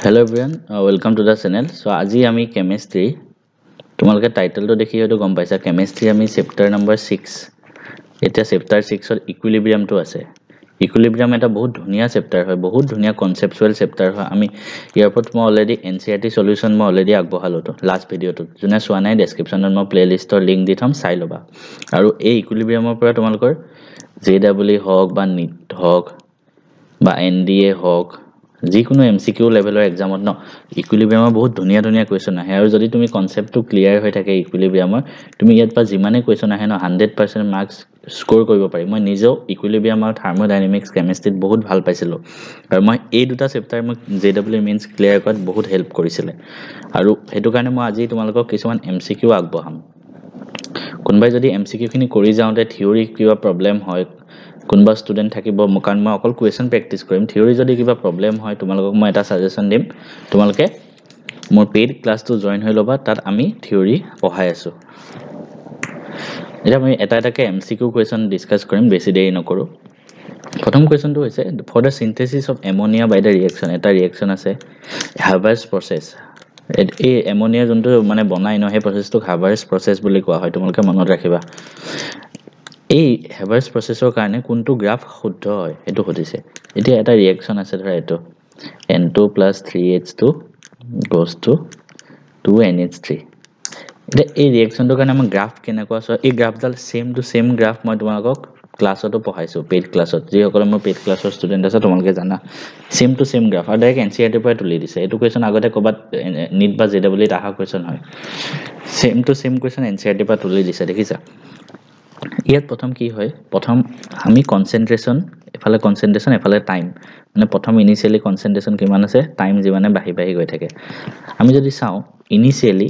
Hello everyone, welcome to the channel. So আজি আমি chemistry তোমালোকে টাইটেলটো দেখি হয়তো গম পাইছা chemistry আমি chapter number 6 এটা chapter 6 ৰ equilibrium টো আছে equilibrium এটা বহুত ধুনিয়া chapter হয় বহুত ধুনিয়া conceptual chapter হয় আমি ইয়াৰ ওপৰত মই অলৰেডি NCERT solution মই অলৰেডি আগবঢ়ালো তো লাষ্ট ভিডিওটো যোনে চোৱা নাই ডেসক্ৰিপচনত মই প্লেলিষ্টৰ লিংক দি থম চাই লবা আৰু এই equilibriumৰ পৰা তোমালোকৰ JEE হওক বা NEET হওক বা NDA হওক যিকোনো এমসিকিউ লেভেলৰ এক্সামত ন ইকুইলিব্ৰিয়ামৰ বহুত ধুনিয়া ধুনিয়া কোৱেশ্চন আহে আৰু যদি তুমি কনসেপ্টটো ক্লিয়াৰ হৈ থাকে ইকুইলিব্ৰিয়ামৰ তুমি ইয়াত পা যিমানে কোৱেশ্চন আহে ন 100% মাৰ্কস স্কোৰ কৰিব পাৰি মই নিজেও ইকুইলিব্ৰিয়াম আৰু থাৰ্মোডাইনামিক্স কেমিষ্ট্ৰিত বহুত ভাল পাইছিলো আৰু মই এই দুটা চেপ্টাৰ মই JEE মেইনছ ক্লিয়াৰ কৰাত বহুত হেল্প কৰিছিলে আৰু হেতু কাৰণে মই আজি তোমালোকক কিছুমান এমসিকিউ আগবঢ়াম কোনবাই যদি এমসিকিউ খিনি কৰি যাওঁতে থিওৰি কিবা প্ৰবলেম হয় কোনবা ষ্টুডেন্ট থাকিব কাৰণ মই অকল কোৱেশ্চন প্ৰেক্টিস কৰিম থিওৰি যদি কিবা প্ৰবলেম হয় তোমালোকক মই এটা সাজেশন দিম তোমালোকে মোৰ পেইড ক্লাছটো জয়েন হৈ লবা তাত আমি থিওৰি পঢ়াই আছো এটা মই এটাকে এমসিকিউ কোৱেশ্চন ডিসকাস কৰিম বেছি দেৰি নকৰো প্ৰথম কোৱেশ্চনটো হৈছে for the synthesis of ammonia by the reaction এটা ৰিঅ্যাকশন আছে হাভাৰ্স প্ৰসেস এই এমোনিয়া যোনটো মানে বনাই ন হে প্ৰসেসটো হাভাৰ্স প্ৰসেস বুলি কোৱা হয় তোমালোকে মনত ৰাখিবা এই হাভাৰ্স প্ৰসেসৰ কাৰণে কোনটো গ্ৰাফ শুদ্ধ হয় এটো সুধিছে এতিয়া এটা ৰিঅ্যাকশন আছে ধৰা এটো N2 + 3H2 goes to 2NH3 এতিয়া এই ৰিঅ্যাকশনটোৰ কাৰণে আমাৰ গ্ৰাফ কেনেকুৱা আছে এই গ্ৰাফডাল সেম টু সেম গ্ৰাফ মই তোমালোকক ক্লাছতো পঢ়াইছো পেইড ক্লাছত যি সকল মোৰ পেইড ক্লাছৰ ষ্টুডেন্ট আছে তোমালোকে জানা সেম টু সেম গ্ৰাফ আৰু ডাইৰেক্ট এনসিআৰটি পৰা তুলি দিছে এটো কোৱেশ্চন আগতে কবাত নিট বা জেডব্লিউত আহা কোৱেশ্চন হয় সেম টু সেম কোৱেশ্চন এনসিআৰটি পৰা তুলি দিছে দেখিছা ইয়াত প্ৰথম কি হয় প্ৰথম আমি কনসেন্ট্ৰেচন এফালে টাইম মানে প্ৰথম ইনিশিয়ালি কনসেন্ট্ৰেচন কিমান আছে টাইম যিমানে বাঢ়ি গৈ থাকে আমি যদি চাও ইনিশিয়ালি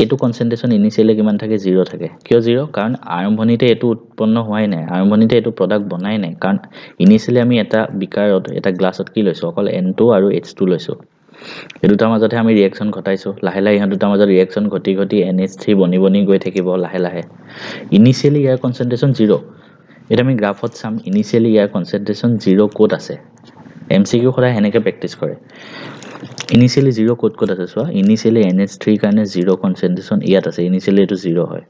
এটো কনসেন্ট্ৰেচন ইনিশিয়ালি কিমান থাকে 0 থাকে কিয় 0 কাৰণ আৰম্ভণিতে এটো উৎপন্ন হোৱাই নাই আৰম্ভণিতে এটো প্ৰডাক্ট বনাই নাই কাৰণ ইনিশিয়ালি আমি এটা বিকাৰত এটা গ্লাছত কি লৈছো অকল N2 আৰু H2 লৈছো এই দুটাৰ মাজতে আমি ৰিঅ্যাকশন ঘটাইছো লাহে লাহে ইহত দুটাৰ মাজত ৰিঅ্যাকশন ঘটি NH3 বনি গৈ থাকিব লাহে লাহে ইনিশিয়ালি ইয়াৰ কনসেন্ট্ৰেচন 0 এটা আমি গ্ৰাফত চাম ইনিশিয়ালি ইয়াৰ কনসেন্ট্ৰেচন 0 কোড আছে এমসিকিউ খৰা হেনেকে প্ৰেক্টিস কৰে ইনিশিয়ালি 0 কোড আছে সোৱা ইনিশিয়ালি NH3 কাৰণে 0 কনসেন্ট্ৰেচন ইয়াত আছে ইনিশিয়ালি এটো 0 হয়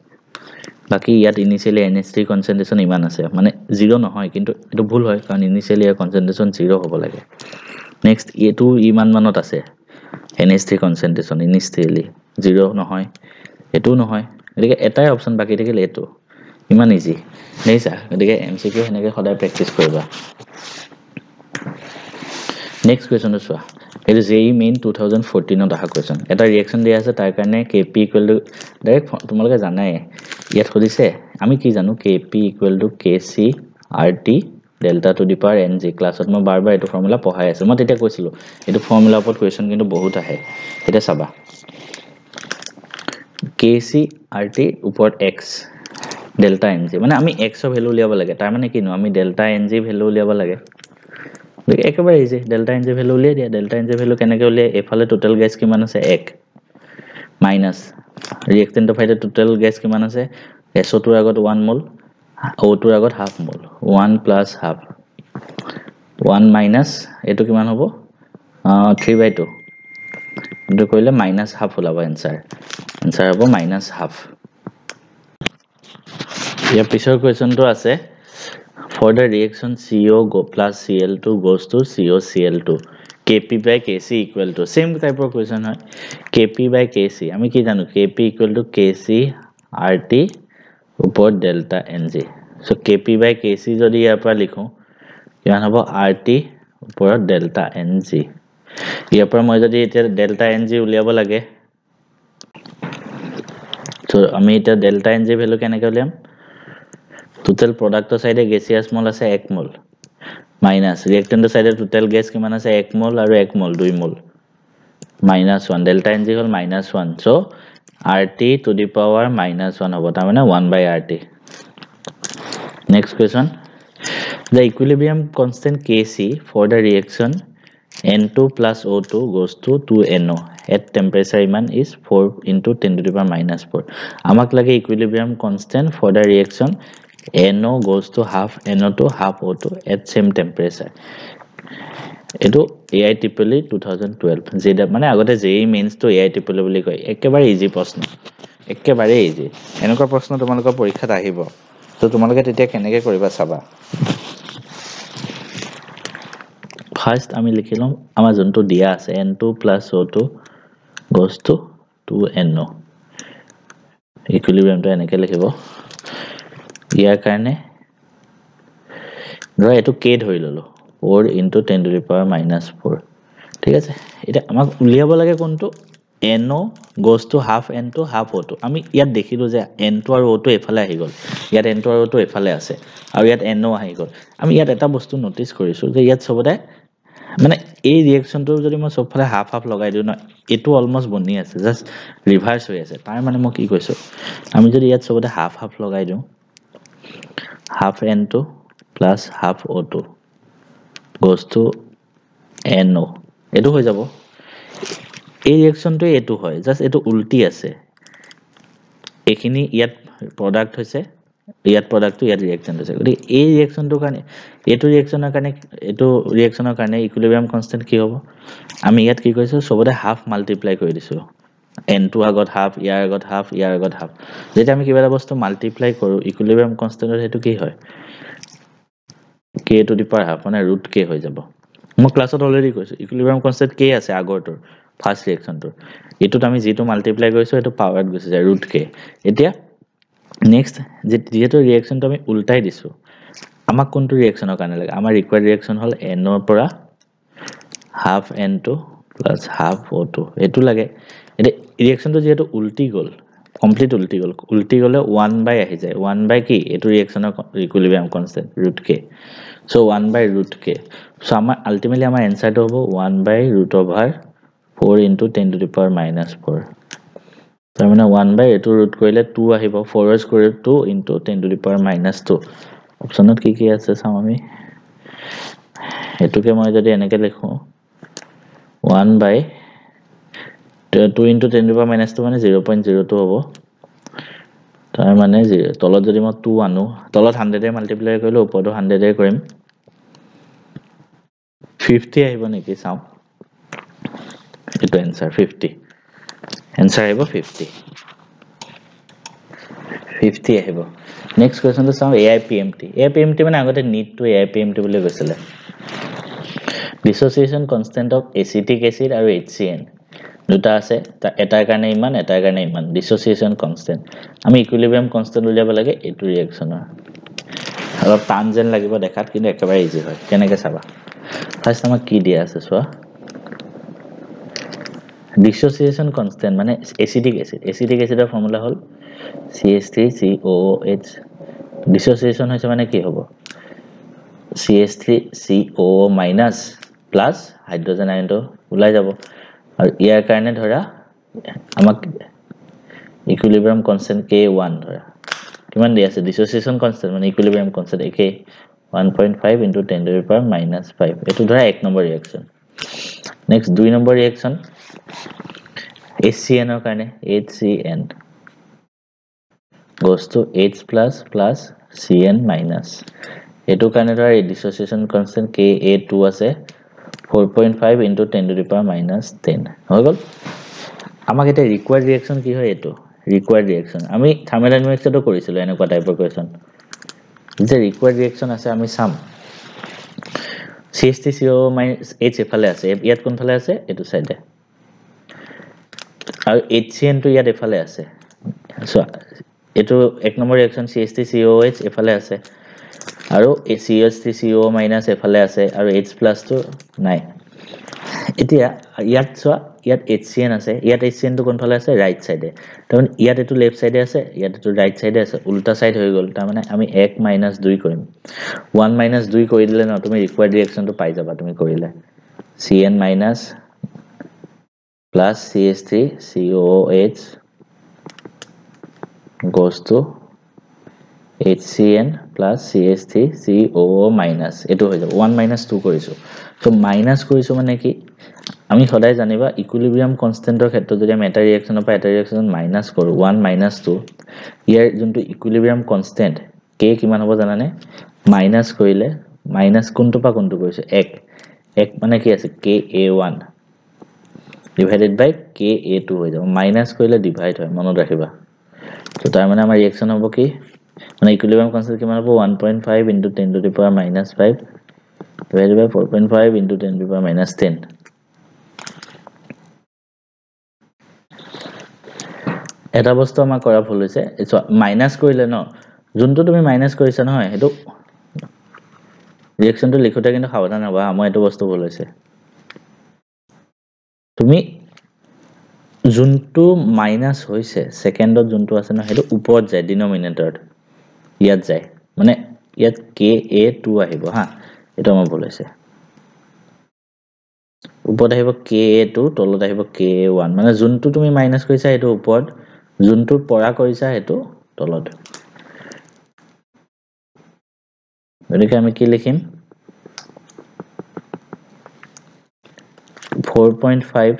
বাকি ইয়াত ইনিশিয়ালি NH3 কনসেন্ট্ৰেচন ইমান আছে মানে 0 নহয় কিন্তু এটো ভুল হয় কাৰণ ইনিশিয়ালি ইয়াৰ কনসেন্ট্ৰেচন 0 হ'ব লাগে নেক্সট এটো ইমান মানত আছে NH3 কনসেন্ট্ৰেচন ইনিশিয়ালি 0 নহয় এটো নহয় এদিকে এটাই অপচন বাকি থাকিল এটো ইমান ইজি নেইছা এদিকে এমসিকিউ হেনেকে সদায় প্ৰেক্টিস কৰিবা নেক্সট কোৱেশ্চন চোৱা এটো JEE মেইন 2014 ত আহা কোৱেশ্চন এটা ৰিঅ্যাকশন দিয়া আছে তাৰ কাৰণে Kp ডাইৰেক্ট তোমালোকে জানাই ইয়াত খুদিছে আমি কি জানো Kp Kc RT delta to the power Ng ক্লাছত মই বাৰবাৰ এটো ফৰ্মুলা পঢ়াই আছো মই তেতিয়া কৈছিলো এটো ফৰ্মুলা ওপৰত কোৱেশ্চন কিন্তু বহুত আহে এটা চাবা Kc RT ওপৰত x delta Ng মানে আমি x ৰ ভ্যালু উলিয়াব লাগে তাৰ মানে কিনো আমি delta Ng ভ্যালু উলিয়াব লাগে একেবাৰে ইজি delta Ng ভ্যালু উলিয়াই দিয়া delta Ng ভ্যালু কেনেকৈ উলিয়াই এফালে টোটাল গ্যাস কিমান আছে 1 মাইনাস ৰিঅ্যাকটেন্টৰ ফাইতে টোটাল গ্যাস কিমান আছে SO2 ৰ আগত 1 মোল O2 ৰ আগত হাফ মোল 1 + হাফ 1 মাইনাস এটো কিমান হ'ব 3/2 এটো কইলে মাইনাস হাফ ওলাব आंसर হ'ব মাইনাস হাফ ইয়াৰ পিছৰ কোৱেশ্চনটো আছে for the reaction CO plus Cl2 goes to COCl2 Kp by Kc equal to same type of question হয় Kp by Kc আমি কি জানো Kp equal to Kc RT উপর delta Ng so Kp by Kc যদি ইয়াৰ পৰা লিখো কিমান হ'ব RT উপৰ delta Ng ইয়াৰ পৰা মই যদি এতিয়া delta Ng উলিয়াব লাগে so আমি এতিয়া delta Ng ভ্যালু কেনেকৈ উলিয়াম total product side gaseous mol আছে 1 mol minus reactant side total gas কিমান আছে 1 mol আৰু 1 mol 2 mol minus 1 delta Ng hall -1 so RT to the power -1 হ'ব তাৰ মানে 1/RT next question the equilibrium constant Kc for the reaction N2 plus O2 goes to 2NO at temperature iman is 4 into 10 to the power -4 আমাক লাগে equilibrium constant for the reaction NO goes to half NO to half O2 at same temperature এটো AIEEE 2012 যেটা মানে আগতে JEE mains তো AIEEE বুলি কয় একেবাৰে ইজি প্ৰশ্ন একেবাৰে ইজি এনেকুৱা প্ৰশ্ন তোমালোকৰ পৰীক্ষাত আহিব তো তোমালোকে তেতিয়া কেনেকৈ কৰিবা চাবা ফাৰ্স্ট আমি লিখি লম আমাৰ যোনটো দিয়া আছে n2 + o2 goes to 2no ইকুইলিব্ৰিয়ামটো এনেকৈ লিখিব ইয়াৰ কাৰণে ধৰা এটো k ধৰি ললো 4 × 10⁻⁻⁴ ঠিক আছে এটা আমাক উলিয়াব লাগে কোনটো no goes to half n2 half o2 আমি ইয়াত দেখিলো যে n2 আৰু o2 এফালে আহি গল ইয়াত n2 আৰু o2 এফালে আছে আৰু ইয়াত no আহি গল আমি ইয়াত এটা বস্তু নটিস কৰিছো যে ইয়াত সবতে মানে এই ৰিএকচনটো যদি মই সবফালে হাফ হাফ লগাই দিও না এটো অলমোস্ট বনি আছে জাস্ট ৰিভাৰ্স হৈ আছে তাৰ মানে মই কি কৈছো আমি যদি ইয়াত সবতে হাফ হাফ লগাই দিও half n2 plus half o2 goes to no এটো হৈ যাব এই ৰিএকচনটো এটো হয় জাস্ট এটো উল্টি আছে এখিনি ইয়াত প্ৰডাক্ট হৈছে ইয়াত প্ৰডাক্টটো ইয়াত ৰিএকচন হৈছে গতি এই ৰিএকচনটো কাৰণে এটো ৰিএকচনৰ কাৰণে ইকুইলিব্ৰিয়াম কনস্ট্যান্ট কি হ'ব আমি ইয়াত কি কৰিছো সবতে হাফ মাল্টিপ্লাই কৰি দিছো n2 আগত হাফ ইয়াৰ আগত হাফ ইয়াৰ আগত হাফ যেতিয়া আমি কিবা এটা বস্তু মাল্টিপ্লাই কৰো ইকুইলিব্ৰিয়াম কনস্ট্যান্টৰ হেতু কি হয় k to the power half মানে √k হৈ যাব মই ক্লাছত অলৰেডি কৈছো ইকুইলিব্ৰিয়াম কনস্ট্যান্ট k আছে আগৰটোৰ ফাৰ্স্ট ৰিএকচনটোৰ এটোত আমি যেটো মাল্টিপ্লাই কৰিছো এটো পাৱাৰত গৈছে যায় √k এতিয়া নেক্সট যেটো ৰিএকচনটো আমি উল্টাই দিছো আমাক কোনটো ৰিএকচনৰ কাৰণে লাগে আমাৰ ৰিকোয়াৰ্ড ৰিএকচন হল n ৰ পৰা half n2 plus half o2 এটো লাগে এটা ৰিএকচনটো যেটো উল্টি গল কমপ্লিট উল্টি গলে 1 বাই আহি যায় 1 বাই কি এটো ৰিএকচনৰ equilibrium constant √k so 1 by √k so আমাৰ আলটিমেটলি আমাৰ আনসাৰটো হ'ব 1 by √4 into 10 to the power minus 4 তাৰ মানে 1 by এটো ৰুট কৰিলে 2 আহিব 4 square 2 into 10 to the power minus 2 অপচনত কি আছে চাম আমি এটোকে মই যদি এনেকে লিখো 1 by 2 into 10 to the power minus 2 মানে 0.02 হ'ব তাৰ মানে তলত যদি মই 2 আনো তলত 100 এ মাল্টিপ্লাই কৰিলে ওপৰটো 100 এ কৰিম 50 আহিব নেকি চাও এটো आंसर 50 आंसर আহিব 50 আহিব নেক্সট কোৱেশ্চনটো চাও AIPMT মানে আগতে নিড টু AIPMT বুলি কৈছিলে dissociation constant of acetic acid আৰু HCN দুটা আছে এটাৰ কাৰণে ইমান ডিসোসিয়েশন কনস্ট্যান্ট আমি ইকুইলিব্ৰিয়াম কনস্ট্যান্ট উলিয়াব লাগে এটো ৰিএকচনৰ অলপ টান যেন লাগিব দেখাত কিন্তু একেবাৰে ইজি হয় কেনেকৈ চাবা ফাৰ্স্ট আমাক কি দিয়া আছে চোৱা ডিসোসিয়েশন কনস্ট্যান্ট মানে এসিটিক এসিডৰ ফৰ্মুলা হল CH3COOH ডিসোসিয়েশন হৈছে মানে কি হ'ব CH3COO- প্লাস হাইড্ৰোজেন আয়নটো ওলাই যাব আৰু ইয়াৰ কাৰণে ধৰা আমাক ইকুইলিব্ৰিয়াম কনস্ট্যান্ট K1 ধৰা কিমান দিয়া আছে ডিসোসিয়েশন কনস্ট্যান্ট মানে ইকুইলিব্ৰিয়াম কনস্ট্যান্ট একে 1.5 into 10 to the power minus 5 এটো ধৰা এক নম্বৰ ৰিএকচন নেক্সট দুই নম্বৰ ৰিএকচন HCN ৰ কাৰণে HCN goes to H plus plus CN minus এটো কাৰণে ধৰা ডিসোসিয়েশন কনস্ট্যান্ট Ka2 আছে 4.5 into 10 to the power minus 10 হৈ গল আমাক এটা ৰিকোয়াৰ্ড ৰিএকচন কি হয় এটো ৰিকোয়াৰ্ড ৰিএকচন আমি থাৰ্মোডাইনামিক্সটো কৰিছিলো এনেকুৱা টাইপৰ কোৱেশ্চন যে ৰিকোয়াৰ্ড ৰিএকচন আছে আমি চাম CH3COO- এফালে আছে ইয়াত কোনফালে আছে এটো সাইডে আৰু HCN টো ইয়াত এফালে আছে সো এটো এক নম্বৰ ৰিএকচন CH3COOH এফালে আছে আৰু CH3COO- এফালে আছে আৰু H+ টো নাই এতিয়া ইয়াত চোৱা ইয়াত HCN আছে ইয়াত HCN টো কোনফালে আছে ৰাইট সাইডে তাৰমানে ইয়াত এটো লেফট সাইডে আছে ইয়াত এটো ৰাইট সাইডে আছে উল্টা সাইড হৈ গল তাৰমানে আমি 1 - 2 কৰিম 1 - 2 কৰি দিলে ন তুমি ৰিকোয়াৰ্ড ৰিএকচনটো পাই যাবা তুমি কৰিলে CN - plus CH3COOH goes to HCN plus CH3COO- এটো হৈ যাব 1 - 2 কৰিছো সো মাইনাস কৰিছো মানে কি আমি সদায় জানিবা ইকুইলিব্ৰিয়াম কনস্ট্যান্টৰ ক্ষেত্ৰত যদি আমি এটা ৰিএকচনৰ পৰা এটা ৰিএকচন মাইনাস কৰো 1 - 2 ইয়াৰ যোনটো ইকুইলিব্ৰিয়াম কনস্ট্যান্ট k কিমান হ'ব জানানে মাইনাস কৰিলে মাইনাস কোনটো পা কোনটো কৰিছো 1 এক মানে কি আছে ka1 divided by ka2 হৈ যাব মাইনাস কৰিলে ডিভাইড হয় মনত ৰাখিবা তো তাৰ মানে আমাৰ ৰিঅ্যাকশন হ'ব কি মানে ইকুইলিব্ৰিয়াম কনস্ট্যান্ট কিমান হ'ব 1.5 * 10 to the power -5 divided by 4.5 * 10 to the power -10 এটা বস্তু আমাৰ কৰা ভুল হৈছে মাইনাস কৰিলে ন যোনটো তুমি মাইনাস কৰিছা নহয় হেতু ৰিঅ্যাকশনটো লিখোতে কিন্তু সাৱধান হ'বা মই এটো বস্তু ভুল হৈছে তুমি যোনটো মাইনাস হৈছে সেকেন্ডত যোনটো আছে ন হেতু ওপৰত যায় ডিনোমিনেটৰত ইয়াত যায় মানে ইয়াত ka2 আহিব হা এটা মই ভুল হৈছে ওপৰত আহিব ka2 তলত আহিব ka1 মানে যোনটো তুমি মাইনাস কৰিছা হেতু ওপৰত যোনটো পৰা কৰিছা হেতু তলত গতিকে আমি কি লিখিম 4.5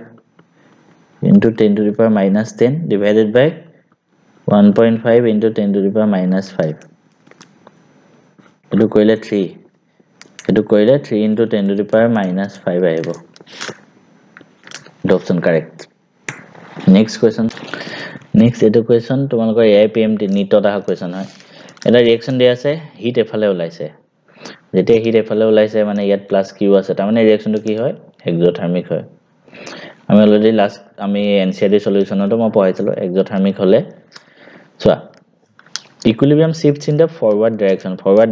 into 10 to the power -10 divided by 1.5 into 10 to the power -5 এটো কৰিলে 3 এটো কৰিলে 3 into 10 to the power -5 আহিব the option correct next question next এটো question তোমালোকৰ AIPMT নিটত আহা question হয় এটা ৰিঅ্যাকশন দিয়া আছে হিট এফালে ওলাইছে যেতে হিট এফালে ওলাইছে মানে ইয়াত প্লাস কিউ আছে তাৰ মানে ৰিঅ্যাকশনটো কি হয় এক্সোথাৰ্মিক হয় আমি অলৰেডি লাস্ট আমি এনসিআৰটি সলিউশনটো মই পঢ়াইছিলো এক্সোথাৰ্মিক হলে চোৱা equilibrium shifts in the forward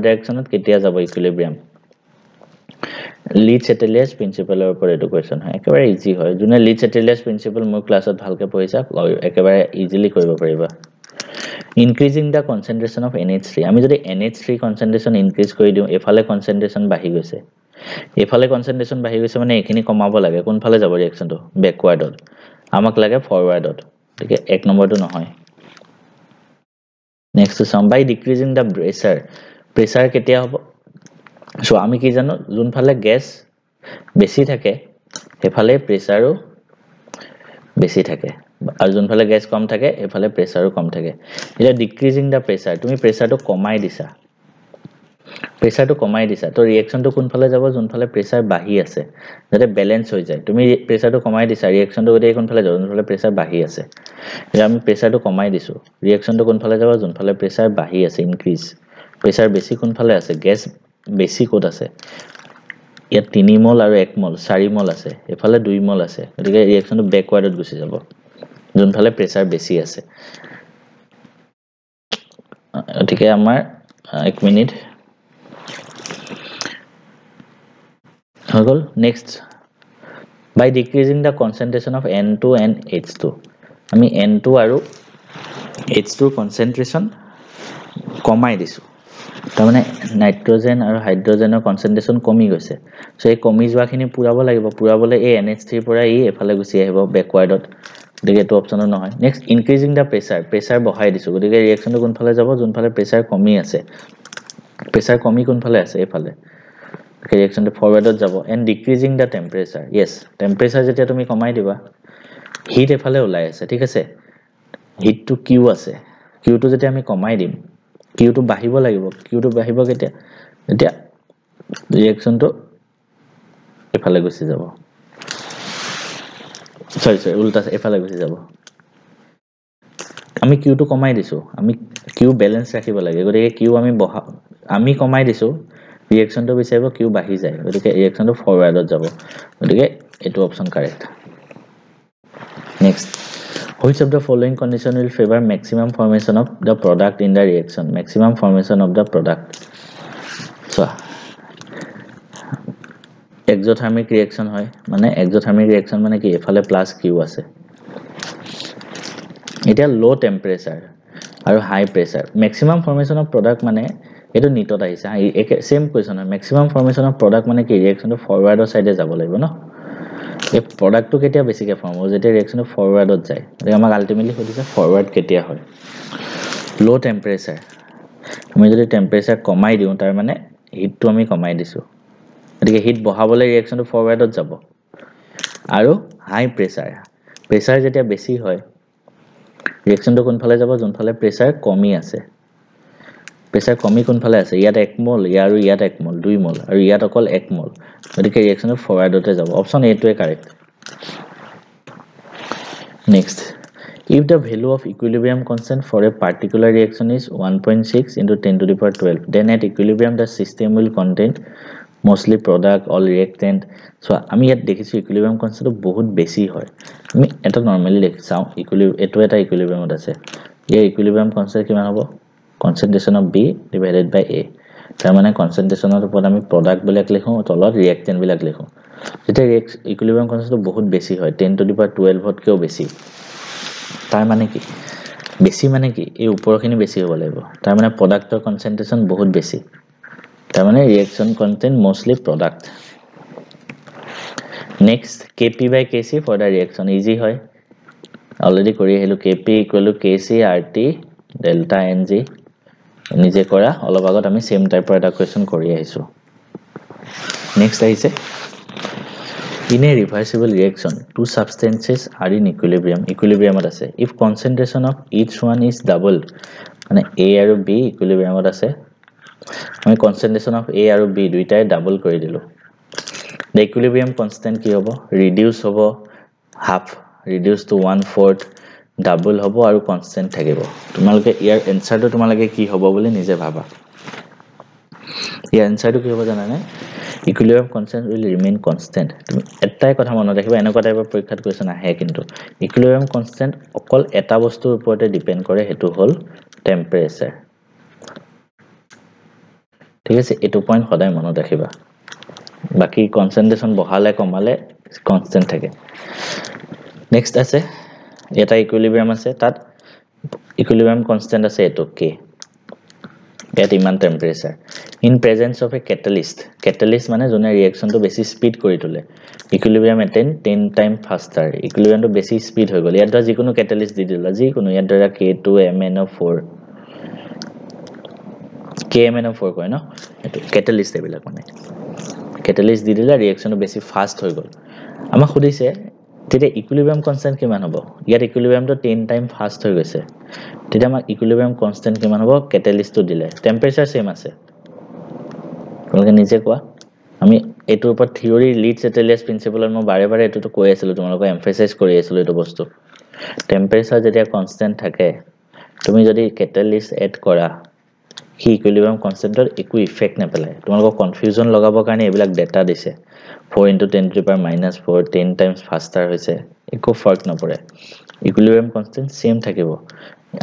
ডাইৰেকশনত কেতিয়া যাব ইকুইলিব্ৰিয়াম লিড সেটেলিয়াস প্ৰিন্সিপালৰ ওপৰত এটো কোৱেশ্চন হয় একেবাৰে ইজি হয় যোনে লিড সেটেলিয়াস প্ৰিন্সিপাল মোৰ ক্লাছত ভালকে পঢ়িছা একেবাৰে ইজিলি কৰিব পাৰিবা ইনক্ৰিজিং দা কনসেন্ট্ৰেশন অফ NH3 আমি যদি NH3 কনসেন্ট্ৰেশন ইনক্ৰিজ কৰি দিও এফালে কনসেন্ট্ৰেশন বাঢ়ি গৈছে এফালে কনসেন্ট্ৰেশন বাঢ়ি গৈছে মানে এখিনি কমাব লাগে কোন ফালে যাব ৰিঅ্যাকশনটো ব্যাকওয়াৰ্ডত আমাক লাগে ফৰওয়াৰ্ডত ঠিক আছে এক নম্বৰটো নহয় নেক্সট সাম বাই ডিক্রিজিং দা প্রেসার কেতিয়া হ'ব সো আমি কি জানো যোন ফালে গ্যাস বেছি থাকে এফালে প্রেসারও বেছি থাকে আর যোন ফালে গ্যাস কম থাকে এফালে প্রেসারও কম থাকে এটা ডিক্রিজিং দা প্রেসার তুমি প্রেসারটো কমাই দিছা তো ৰিঅ্যাকশনটো কোন ফালে যাব যোন ফালে প্রেসার বাঢ়ি আছে যাতে ব্যালেন্স হৈ যায় তুমি প্রেসারটো কমাই দিছা ৰিঅ্যাকশনটো গতে কোন ফালে যাব যোন ফালে প্ৰেসাৰ বাঢ়ি আছে এতিয়া আমি প্ৰেসাৰটো কমাই দিছো ৰিঅ্যাকশনটো কোন ফালে যাব যোন ফালে প্রেসার বাঢ়ি আছে ইনক্রিজ প্রেসার বেছি কোন ফালে আছে গ্যাস বেছি কোত আছে ইয়াত 3 মোল আৰু 1 মোল 4 মোল আছে এফালে 2 মোল আছে গতিকে ৰিঅ্যাকশনটো ব্যাকওয়াৰ্ডত গুছি যাব যোন ফালে প্ৰেসাৰ বেছি আছে গতিকে আমাৰ 1 মিনিট হগল next by decreasing the concentration of N2 and H2 আমি N2 আৰু H2 concentration কমাই দিছো তাৰ মানে নাইট্ৰজেন আৰু হাইড্ৰজেনৰ concentration কমি গৈছে সো এই কমি যোৱাখিনি পুৰাব লাগিব পুৰাবলে এই NH3 পৰা এই এফালে গুছি আহিব ব্যাকওয়ার্ডত গতিকে এটো অপচন নহয় নেক্সট ইনক্রিজিং দা প্রেসার বঢ়াই দিছো গতিকে ৰিঅ্যাকশনটো কোন ফালে যাব যোন ফালে প্রেসার কমি আছে প্রেসার কমি কোন ফালে আছে এফালে reaction to forwardত যাব and decreasing the temperature yes temperature যেতিয়া তুমি কমাই দিবা হিট এফালে ওলাই আছে ঠিক আছে হিট টু কিউ আছে কিউ টু যেতিয়া আমি কমাই দিম কিউ টু বাঢ়িব লাগিব কিউ টু বাঢ়িব কেতিয়া এতিয়া ৰিঅ্যাকশন তো এফালে গুছি যাব সরি উল্টা এফালে গুছি যাব আমি কিউ টু কমাই দিছো আমি কিউ ব্যালেন্স ৰাখিব লাগে গতিকে কিউ আমি কমাই দিছো ৰিঅ্যাকশন তো বিচাৰিব কিউ বাঢ়ি যায় গতিকে ৰিঅ্যাকশন তো ফরওয়ার্ডত যাব গতিকে এটো option correct next which of the following condition will favor maximum formation of the product in the reaction maximum formation of the product so exothermic reaction হয় মানে exothermic reaction মানে কি এফালে প্লাস কিউ আছে এটা লো টেম্পারেচার আর high pressure maximum formation of product মানে এটো নিটত আহিছে সেম কোৱেশ্চন হয় ম্যাক্সিমাম ফৰ্মেশন অফ প্ৰোডাক্ট মানে কি ৰিঅ্যাকশনটো ফৰওয়াৰ্ডৰ সাইডে যাব লাগিব ন এই প্ৰোডাক্টটো কেতিয়া বেছিকে ফৰ্ম হয় যেতে ৰিঅ্যাকশনটো ফৰওয়াৰ্ডত যায় মানে আমাক আলটিমেটলি কৈছে ফৰওয়াৰ্ড কেতিয়া হয় লো টেম্পাৰেচাৰ আমি যদি টেম্পাৰেচাৰ কমাই দিও তাৰ মানে হিটটো আমি কমাই দিছো গতিকে হিট বহাবলে ৰিঅ্যাকশনটো ফৰওয়াৰ্ডত যাব আৰু হাই প্ৰেসাৰ যেতিয়া বেছি হয় ৰিঅ্যাকশনটো কোন ফালে যাব যোন ফালে প্ৰেসাৰ কমি আছে প্ৰেছাৰ কমি কোনফালে আছে ইয়াত 1 মোল আৰু ইয়াত 1 মোল 2 মোল আৰু ইয়াত অকল 1 মোল গতিকে ৰিঅ্যাকচন ফৰৱাৰ্ডতে যাব অপচন এ টোৱে correct next if the value of equilibrium constant for a particular reaction is 1.6 into 10 to the power 12 then at equilibrium the system will contain mostly product all reactant so আমি ইয়াত দেখিছো equilibrium constant বহুত বেছি হয় আমি এটা normally দেখাও equilibrium এটো এটা equilibriumত আছে এই equilibrium constant কিমান হ'ব concentration of B divided by A তাৰ মানে concentration ৰ ওপৰত আমি product বিলাক লিখো তলত reactant বিলাক লিখো এটা equilibrium constant বহুত বেছি হয় 10 to the power 12 হতকেও বেছি তাৰ মানে কি বেছি মানে কি এই উপৰখিনি বেছি হ'ব লাগিব তাৰ মানে প্ৰডাক্টৰ কনসেন্ট্ৰেচন বহুত বেছি তাৰ মানে reaction contain mostly product next kp by kc for the reaction easy হয় অলৰেডি কৰি আহিলো kp kc rt delta ng নিজে কৰা অলপ আগত আমি সেম টাইপৰ এটা কোৱেশ্চন কৰি আহিছো নেক্সট আহিছে In a reversible reaction, two substances are in equilibrium. Equilibrium আছে. If concentration of each one is doubled, মানে A আৰু B equilibrium আছে. আমি concentration of A আৰু B দুইটাই ডাবল কৰি দিলো. The equilibrium constant কি হ'ব? Reduce হ'ব half, reduce to 1/4, ডাবল হ'ব আৰু constant থাকিব. তোমালোকে ইয়াৰ এনসাৰটো তোমালোকে কি হ'ব বুলি নিজে ভাবা. ইয়াৰ এনসাৰটো কি হ'ব জানানে? Equilibrium constant will remain constant. এটাই কথা মনত ৰাখিবা এনেকুৱা টাইপৰ পৰীক্ষাত কোৱেশ্চন আহে কিন্তু equilibrium constant অকল এটা বস্তুৰ ওপৰতে ডিপেন্ড কৰে হেতু হল টেম্পাৰেচাৰ ঠিক আছে এটো পইণ্ট সদায় মনত ৰাখিবা বাকি কনসেন্ট্ৰেচন বহালে কমালে কনস্ট্যান্ট থাকে নেক্সট আছে এটা ইকুইলিব্ৰিয়াম আছে তাত ইকুইলিব্ৰিয়াম কনস্ট্যান্ট আছে এটো k at ইমান temperature in presence of a catalyst মানে জনে ৰিঅ্যাকচনটো বেছি স্পিড কৰি তোলে ইকুইলিব্ৰিয়াম attain 10 টাইম ফাস্টাৰ ইকুইলিব্ৰিয়ামটো বেছি স্পিড হৈ গল ইয়াত ধৰা যিকোনো catalyst দি দিলা যিকোনো ইয়াত ধৰা K2MnO4 KMnO4 কয় ন এটো catalyst এবিলাক মানে catalyst দি দিলা ৰিঅ্যাকচনটো বেছি ফাস্ট হৈ গল আমাক খুদিছে তেতিয়া ইকুইলিব্ৰিয়াম কনস্ট্যান্ট কিমান হ'ব ইয়াত ইকুইলিব্ৰিয়ামটো 10 টাইম ফাস্ট হৈ গৈছে তেতিয়া আমাক ইকুইলিব্ৰিয়াম কনস্ট্যান্ট কিমান হ'ব ক্যাটালিস্টটো দিলে টেম্পাৰেচাৰ সেম আছে তোমালোকে নিজে কোৱা আমি এটোৰ ওপৰত থিওৰি লিডস এটেলিয়াস প্ৰিন্সিপলত মই বাৰে বাৰে এটোটো কৈ আছিলো তোমালোকক এমফাসাইজ কৰি আছিলো এটো বস্তু টেম্পাৰেচাৰ যেতিয়া কনস্ট্যান্ট থাকে তুমি যদি ক্যাটালিস্ট এড কৰা হি ইকুইলিব্ৰিয়াম কনস্ট্যান্টৰ একো ইফেক্ট নেপেলায় তোমালোকক কনফিউজন লগাবৰ কাৰণে এইবিলাক ডেটা দিছে 4 * 10 to the power -4 10 টাইমস ফাস্টাৰ হৈছে একো ফৰক নপৰে ইকুইলিব্ৰিয়াম কনস্ট্যান্ট সেম থাকিব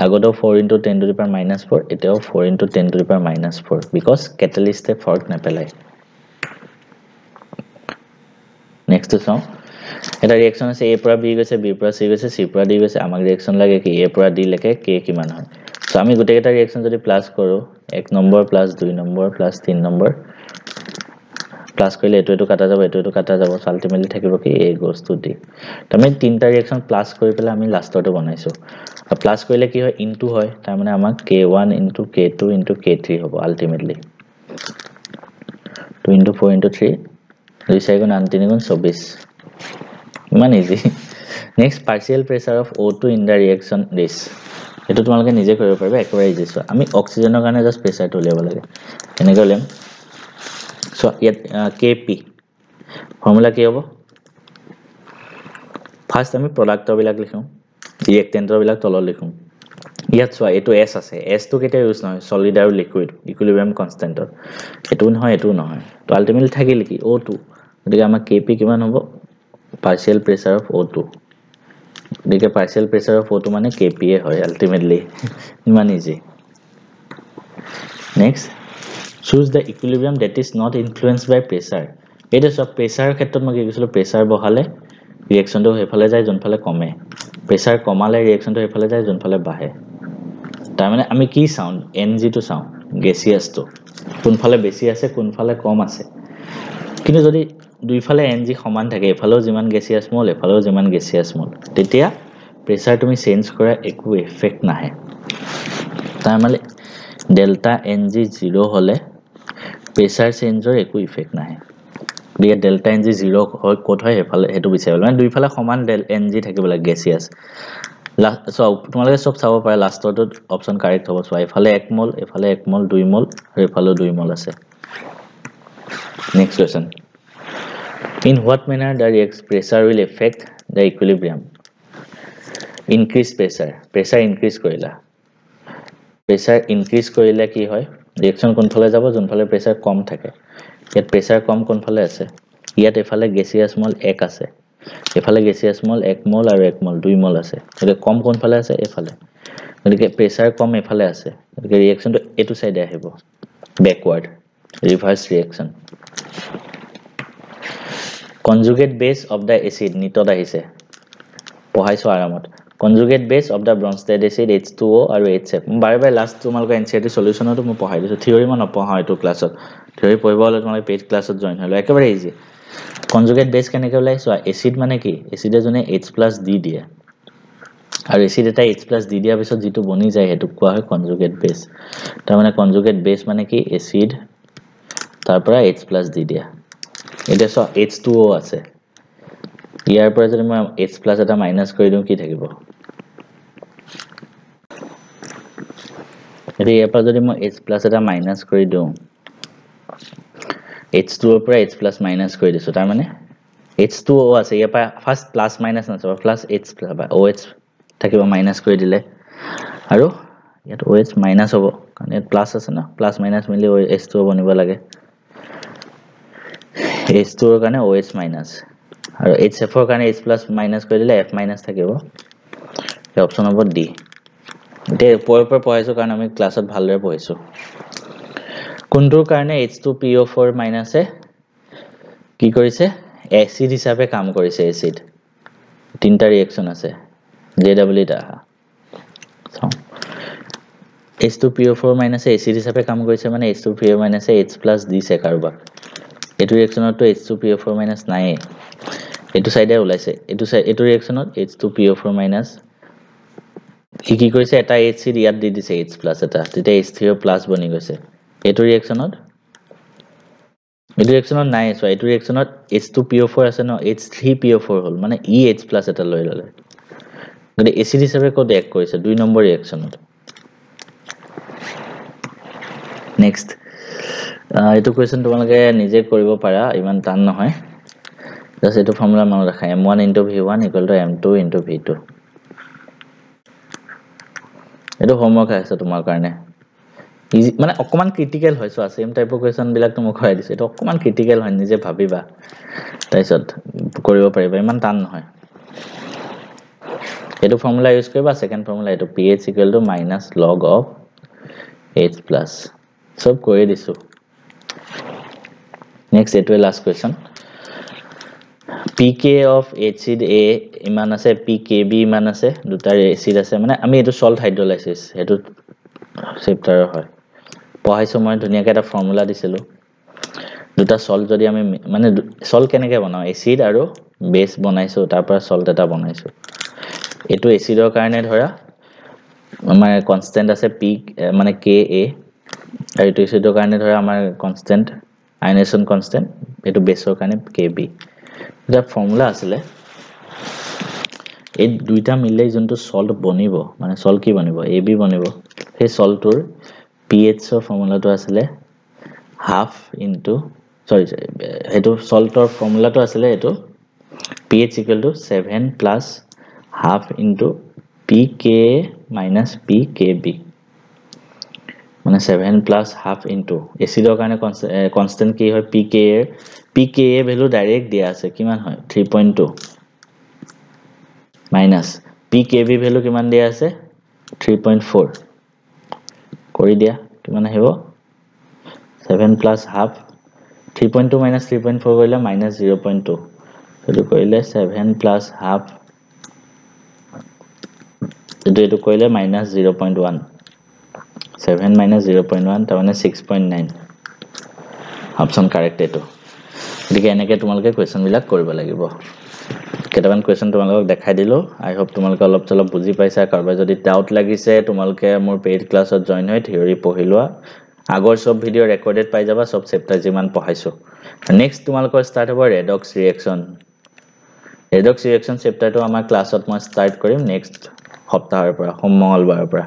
আগতো 4 * 10 to the power -4 এটাও 4 * 10 to the power -4 because catalyst এ ফৰক নেপেলায় নেক্সট চাও এটা ৰিঅ্যাকচন আছে a পৰা b গৈছে b পৰা c গৈছে c পৰা d গৈছে আমাক ৰিঅ্যাকচন লাগে কি a পৰা d লৈকে k কিমান হয় সো আমি গোটেইটা ৰিঅ্যাকচন যদি প্লাস কৰো 1 number plus 2 number plus 3 number plus কৰিলে এটো কাটা যাব এটো কাটা যাব আলটিমেটলি থাকিব কি a goes to d তুমি তিনটা ৰিঅ্যাকচন প্লাস কৰি পেলাই আমি লাষ্টটো বনাইছো আৰু প্লাস কৰিলে কি হয় ইনটু হয় তাৰ মানে আমাক k1 * k2 * k3 হ'ব আলটিমেটলি 2 * 4 * 3 2 4 গুণ 8 3 গুণ 24 ইমান easy next partial pressure of O2 in the reaction this এটো তোমালোকে নিজে কৰিব পাৰিবা একেবাৰে ইজি সো আমি অক্সিজেনৰ কাৰণে জাস্ট প্ৰেসাৰটো উলিয়াব লাগে এনেকৈ উলিয়াম সো ইয়াত kp ফৰ্মুলা কি হ'ব ফাৰ্স্ট আমি প্ৰডাক্টৰ বিলাক লিখো ৰিঅ্যাকটেন্টৰ বিলাক তলত লিখো ইয়াত সো এটো s আছে s টো কেতিয়া ইউজ নহয় সলিড আৰু লিকুইড ইকুইলিব্ৰিয়াম কনস্ট্যান্টৰ এটো নহয় তো আলটিমেটলি থাকিল কি O2 গতিকে আমাৰ kp কিমান হ'ব partial pressure of O2 দেখে partial pressure of O2 মানে kpa হয় ultimately ইমান easy next choose the equilibrium that is not influenced by pressure এটা সব প্রেসার ক্ষেত্ৰত মই কি কৈছিলো প্ৰেসাৰ বহালে ৰিঅ্যাকচনটো হেফালে যায় জনফালে কমে প্ৰেসাৰ কমালে ৰিঅ্যাকচনটো হেফালে যায় জনফালে বাঢ়ে তাৰ মানে আমি কি সাউন্ড Ng টো চাও গ্যাসিয়াস টো কোনফালে বেছি আছে কোনফালে কম আছে কিন্তু যদি দুইফালে Ng সমান থাকে এফালেও যিমান গ্যাসিয়াস মল এফালেও যিমান গ্যাসিয়াস মল তেতিয়া প্রেসার তুমি চেঞ্জ কৰা একো ইফেক্ট নাহে তাৰ মানে ডেল্টা Ng 0 হলে প্ৰেসাৰ চেঞ্জৰ একো ইফেক্ট নাহে দিয়া ডেল্টা Ng 0 হয় কত হয় এফালে হেতু বিচাৰিব মানে দুইফালে সমান Ng থাকিব লাগে গ্যাসিয়াস সো তোমালোকে সব চাব পাৰে লাষ্টটো অপচন কাৰেক্ট হ'ব সো এফালে 1 মোল এফালে 1 মোল 2 মোল আৰু এফালে 2 মোল আছে next question in what manner the pressure will affect the equilibrium increase pressure increase কৰিলা pressure increase কৰিলে কি হয় ৰিঅ্যাকচন কোনফালে যাব যোনফালে pressure কম থাকে ইয়াত pressure কম কোনফালে আছে ইয়াত এফালে গেছিয়াছ মল 1 আছে এফালে গেছিয়াছ মল 1 মোল আৰু 1 মোল 2 মোল আছে এটা কম কোনফালে আছে এফালে গতিকে pressure কম এফালে আছে গতিকে ৰিঅ্যাকচনটো এটো সাইডে আহিব backward reverse reaction conjugate base of the acid নিতত আহিছে পঢ়াইছো আৰামত conjugate base of the Bronsted acid H2O আৰু HF বাৰে বাৰে লাষ্ট তোমালোক NCERT সলিউশনটো মই পঢ়াই দিছো থিওৰি মই নপঢ়াও এটো ক্লাছত থিওৰি পঢ়িব হলে তোমালোক পেজ ক্লাছত জয়েন হলো একেবাৰে ইজি conjugate base কেনেকৈ ওলাইছো এসিড মানে কি এসিডে জনে H+ দি দিয়ে আৰু এসিড এটা H+ দি দিয়া পিছত যেটো বনি যায় হেতু কোৱা হয় conjugate base তাৰ মানে conjugate base মানে কি এসিড তাৰ পৰা H+ দি দিয়া এটা সো H2O আছে ইয়াৰ পৰা যদি মই H+ এটা মাইনাস কৰি দিও কি থাকিব এতি ইয়াৰ পৰা যদি মই H+ এটা মাইনাস কৰি দিও H2O পৰা H+ মাইনাস কৰি দিছো তাৰ মানে H2O আছে ইয়াৰ পৰা ফাৰ্স্ট প্লাস মাইনাস নাছে প্লাস H বা OH থাকিব মাইনাস কৰি দিলে আৰু ইয়াত OH মাইনাস হ'ব কাৰণ ইয়াত প্লাস আছে না প্লাস মাইনাস মিলি H2O বনিব লাগে H2 ৰ কাৰণে OH মাইনাস আৰু HF ৰ কাৰণে H+ মাইনাস কৰি দিলে F মাইনাস থাকিব এই অপচন হ'ব ডি এতে ওপৰৰ পৰা পঢ়াইছো কাৰণ আমি ক্লাছত ভালদৰে পঢ়িছো কোনটোৰ কাৰণে H2PO4 মাইনাসে কি কৰিছে এসিড হিচাপে কাম কৰিছে এসিড তিনটা ৰিঅ্যাকশন আছে JW টা H2PO4 মাইনাসে এসিড হিচাপে কাম কৰিছে মানে H2PO মাইনাসে H+ দিছে কাৰবাক এটো ৰিঅ্যাকশনটো H2PO4 মাইনাস নাই এটো সাইডে ওলাইছে এটো ৰিঅ্যাকশনত H2PO4 মাইনাস কি কৰিছে এটা এসিড ইয়াত দি দিছে H+ এটা তেতে H3O+ বনি গৈছে এটো ৰিঅ্যাকশনত নাই সো এটো ৰিঅ্যাকশনত H2PO4 আছে ন H3PO4 হল মানে H+ এটা লৈ ললে গতে এসিড হিচাপে কোড এক কৰিছে 2 নম্বৰ ৰিঅ্যাকশনত নেক্সট এটো কোৱেশ্চন তোমালোকে নিজে কৰিব পাৰা ইমান টান নহয় জাস্ট এটো ফৰ্মুলা মনত ৰাখা m1 * v1 = m2 * v2 এটো হোমৱৰ্ক আছে তোমাৰ কাৰণে ইজি মানে অকমান ক্ৰিটিক্যাল হয়ছো সেম টাইপৰ কোৱেশ্চন বিলাক তুমি খৰাই দিছে এটো অকমান ক্ৰিটিক্যাল হয় নিজে ভাবিবা তাইছত কৰিব পাৰিবা ইমান টান নহয় এটো ফৰ্মুলা ইউজ কৰিবা সেকেন্ড ফৰ্মুলা এটো pH - log of H+ সব কৰি দিছো নেক্সট এটো last question pK of acid A ইমান আছে pKb ইমান আছে দুটা এসিড আছে মানে আমি এটো সল্ট হাইড্ৰোলাইসিস এটো চেপ্টাৰ হয় পঢ়াইছো মই ধুনিয়াকে এটা ফৰ্মুলা দিছিলো দুটা সল্ট যদি আমি মানে সল্ট কেনেকে বনাও এসিড আৰু বেস বনাইছো তাৰ পৰা সল্ট এটা বনাইছো এটো এসিডৰ কাৰণে ধৰা আমাৰ কনস্ট্যান্ট আছে p মানে Ka আৰু এটো এসিডৰ কাৰণে ধৰা আমাৰ কনস্ট্যান্ট আয়নেশন কনস্ট্যান্ট এটো বেসৰ কাৰণে Kb এটা ফৰ্মুলা আছিল এই দুইটা মিলাই যোনটো সল্ট বনিব মানে সল্ট কি বনিব AB বনিব সেই সল্টৰ pH ৰ ফৰ্মুলাটো আছিল হাফ ইনটু সৰি এটো সল্টৰ ফৰ্মুলাটো আছিল এটো pH = 7 plus half into pKa minus pKb মানে 7 plus half into এসিডৰ কাৰণে কনস্ট্যান্ট কি হয় pKa ভ্যালু ডাইৰেক্ট দিয়া আছে কিমান হয় 3.2 minus pKb ভ্যালু কিমান দিয়া আছে 3.4 কৰি দিয়া কিমান আহিব 7 plus half 3.2 minus 3.4 কৰিলে minus 0.2 এটো কৰিলে 7 plus half এটো কৰিলে minus 0.1 7 minus 0.1 তাৰ মানে 6.9 অপচন কাৰেক্ট এটো গতিকে এনেকে তোমালোকে কোৱেশ্চন বিলাক কৰিব লাগিব কেটামান কোৱেশ্চন তোমালোকক দেখাই দিলো আই হোপ তোমালোকে অলপ চলপ বুজি পাইছা কাৰবা যদি ডাউট লাগিছে তোমালোকে মোৰ পেইড ক্লাছত জয়েন হৈ থিওৰি পঢ়িলোৱা আগৰ সব ভিডিও ৰেকৰ্ডেড পাই যাবা সব চেপ্টাৰ যিমান পঢ়াইছো নেক্সট তোমালোকৰ স্টাৰ্ট হ'ব ৰেডক্স ৰিঅ্যাকচন চেপ্টাৰটো আমাৰ ক্লাছত মই স্টাৰ্ট কৰিম নেক্সট সপ্তাহৰ পৰা মঙ্গলবাৰৰ পৰা